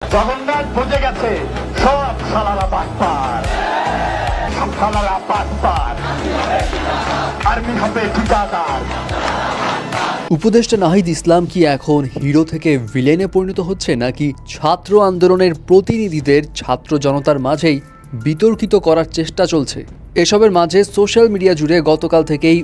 জগন্নাথ বুঝে গেছে সব সালারা বাটপার, সব সালারা বাটপার, আর্মি হবে ঠিকাদার। উপদেষ্টা নাহিদ ইসলাম কি এখন হিরো থেকে ভিলেনে পরিণত হচ্ছে, নাকি ছাত্র আন্দোলনের প্রতিনিধিদের ছাত্র জনতার মাঝেই বিতর্কিত করার চেষ্টা চলছে? এসবের মাঝে সোশ্যাল মিডিয়া জুড়ে গতকাল থেকেই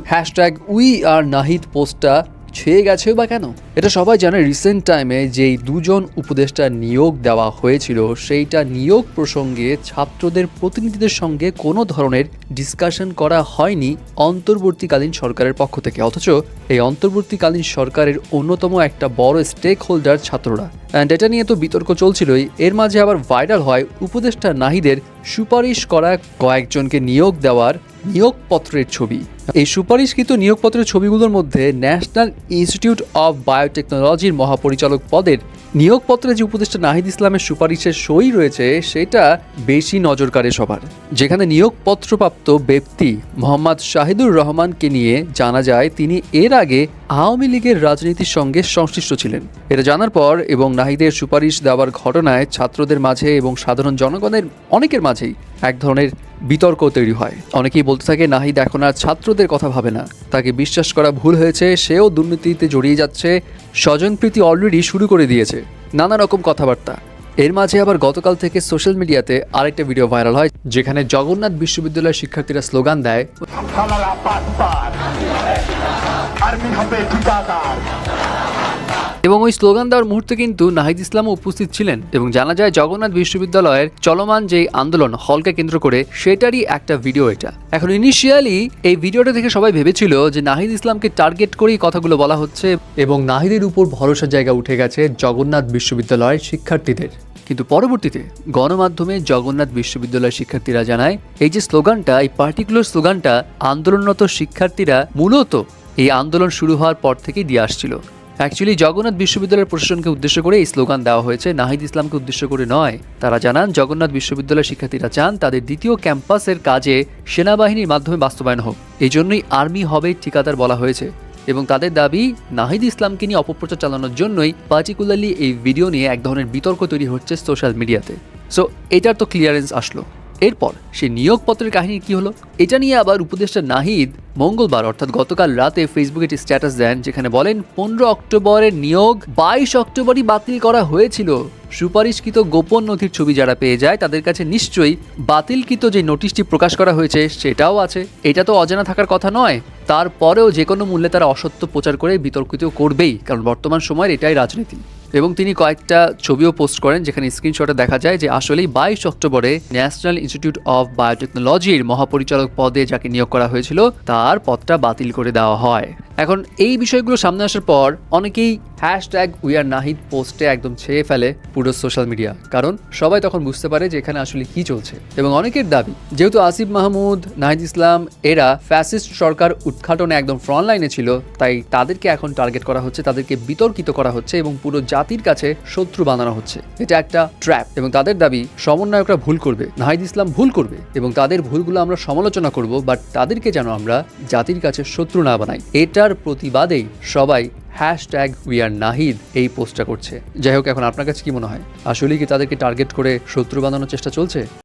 #উই আর নাহিদ পোস্টটা ছেয়ে গেছে বা কেন? এটা সবাই জানে, রিসেন্ট টাইমে যেই দুজন উপদেষ্টা নিয়োগ দেওয়া হয়েছিল সেইটা নিয়োগ প্রসঙ্গে ছাত্রদের প্রতিনিধিদের সঙ্গে কোনো ধরনের ডিসকাশন করা হয়নি অন্তর্বর্তীকালীন সরকারের পক্ষ থেকে। অথচ এই অন্তর্বর্তীকালীন সরকারের অন্যতম একটা বড় স্টেক হোল্ডার ছাত্ররা। অ্যান্ড এটা নিয়ে তো বিতর্ক চলছিলই, এর মাঝে আবার ভাইরাল হয় উপদেষ্টা নাহিদের সুপারিশ করা কয়েকজনকে নিয়োগ দেওয়ার নিয়োগপত্রের ছবি। এই সুপারিশকৃত নিয়োগপত্রের ছবিগুলোর মধ্যে ন্যাশনাল ইনস্টিটিউট অফ বায়োটেকনোলজির মহাপরিচালক পদের নিয়োগপত্রে যে উপদেষ্টা নাহিদ ইসলামের সুপারিশের সই রয়েছে সেটা বেশি নজর কাড়ে সবার। যেখানে নিয়োগপত্রপ্রাপ্ত ব্যক্তি মোহাম্মদ শাহিদুর রহমানকে নিয়ে জানা যায় তিনি এর আগে আওয়ামী লীগের রাজনীতির সঙ্গে সংশ্লিষ্ট ছিলেন। এটা জানার পর এবং নাহিদের সুপারিশ দেওয়ার ঘটনায় ছাত্রদের মাঝে এবং সাধারণ জনগণের অনেকের মাঝেই এক ধরনের বিতর্ক তৈরি হয়। অনেকেই বলতে থাকে নাহিদ এখন আর ছাত্রদের কথা ভাবে না, তাকে বিশ্বাস করা ভুল হয়েছে, সেও দুর্নীতিতে জড়িয়ে যাচ্ছে, স্বজনপ্রীতি অলরেডি শুরু করে দিয়েছে, নানা রকম কথাবার্তা। এর মাঝে আবার গতকাল থেকে সোশ্যাল মিডিয়াতে আরেকটা ভিডিও ভাইরাল হয় যেখানে জগন্নাথ বিশ্ববিদ্যালয়ের শিক্ষার্থীরা স্লোগান দেয়, সালারা বাটপার, আর্মি হবে ঠিকাদার। এবং ওই স্লোগান দেওয়ার মুহূর্তে কিন্তু নাহিদ ইসলামও উপস্থিত ছিলেন এবং জানা যায় জগন্নাথ বিশ্ববিদ্যালয়ের চলমান যে আন্দোলন হলকে কেন্দ্র করে সেটারই একটা ভিডিও এটা। এখন ইনিশিয়ালি এই ভিডিওটা দেখে সবাই ভেবেছিল যে নাহিদ ইসলামকে টার্গেট করেই কথাগুলো বলা হচ্ছে এবং নাহিদের উপর ভরসার জায়গা উঠে গেছে জগন্নাথ বিশ্ববিদ্যালয়ের শিক্ষার্থীদের। কিন্তু পরবর্তীতে গণমাধ্যমে জগন্নাথ বিশ্ববিদ্যালয়ের শিক্ষার্থীরা জানায় এই যে স্লোগানটা, এই পার্টিকুলার স্লোগানটা আন্দোলনরত শিক্ষার্থীরা মূলত এই আন্দোলন শুরু হওয়ার পর থেকেই দিয়ে আসছিল। অ্যাকচুয়ালি জগন্নাথ বিশ্ববিদ্যালয়ের প্রশাসনকে উদ্দেশ্য করে এই স্লোগান দেওয়া হয়েছে, নাহিদ ইসলামকে উদ্দেশ্য করে নয়। তারা জানান জগন্নাথ বিশ্ববিদ্যালয়ের শিক্ষার্থীরা চান তাদের দ্বিতীয় ক্যাম্পাসের কাজে সেনাবাহিনীর মাধ্যমে বাস্তবায়ন হোক, এই জন্যই আর্মি হবে ঠিকাদার বলা হয়েছে। এবং তাদের দাবি নাহিদ ইসলামকে নিয়ে অপপ্রচার চালানোর জন্যই পার্টিকুলারলি এই ভিডিও নিয়ে এক ধরনের বিতর্ক তৈরি হচ্ছে সোশ্যাল মিডিয়াতে। সো এটার তো ক্লিয়ারেন্স আসলো। এরপর সেই নিয়োগপত্রের কাহিনী কি হলো, এটা নিয়ে আবার উপদেষ্টা নাহিদ মঙ্গলবার অর্থাৎ গতকাল রাতে ফেসবুকে একটি স্ট্যাটাস দেন যেখানে বলেন 15 অক্টোবরের নিয়োগ 22 অক্টোবরই বাতিল করা হয়েছিল। সুপারিশকৃত গোপন নথির ছবি যারা পেয়ে যায় তাদের কাছে নিশ্চয়ই বাতিলকৃত যে নোটিশটি প্রকাশ করা হয়েছে সেটাও আছে। এটা তো অজানা থাকার কথা নয়। তারপরেও যে কোনো মূল্যে তারা অসত্য প্রচার করে বিতর্কিত করবেই, কারণ বর্তমান সময়ের এটাই রাজনীতি। এবং তিনি কয়েকটা ছবিও পোস্ট করেন যেখানে স্ক্রিনশটে দেখা যায় যে আসলেই 22 অক্টোবরে ন্যাশনাল ইনস্টিটিউট অফ বায়োটেকনোলজির মহাপরিচালক পদে যাকে নিয়োগ করা হয়েছিল তার পদটা বাতিল করে দেওয়া হয়। এখন এই বিষয়গুলো সামনে আসার পর অনেকেই #উই আর নাহিদ পোস্টে একদম ছেয়ে ফেলে পুরো সোশ্যাল মিডিয়া, কারণ সবাই তখন বুঝতে পারে যে এখানে আসলে কি চলছে। এবং অনেকের দাবি যেহেতু আসিফ মাহমুদ, নাহিদ ইসলাম এরা ফ্যাসিস্ট সরকার উৎখাটনে একদম ফ্রন্ট লাইনে ছিল, তাই তাদেরকে এখন টার্গেট করা হচ্ছে, তাদেরকে বিতর্কিত করা হচ্ছে এবং পুরো জাতির কাছে শত্রু বানানো হচ্ছে। এটা একটা ট্র্যাপ। এবং তাদের দাবি সমন্বয়করা ভুল করবে, নাহিদ ইসলাম ভুল করবে এবং তাদের ভুলগুলো আমরা সমালোচনা করব, বাট তাদেরকে যেন আমরা জাতির কাছে শত্রু না বানাই। এটার প্রতিবাদেই সবাই #উই আর নাহিদ এই পোস্টটা করছে। যাই হোক, এখন আপনার কাছে কি মনে হয়, আসলে কি তাদেরকে টার্গেট করে শত্রু বানানোর চেষ্টা চলছে?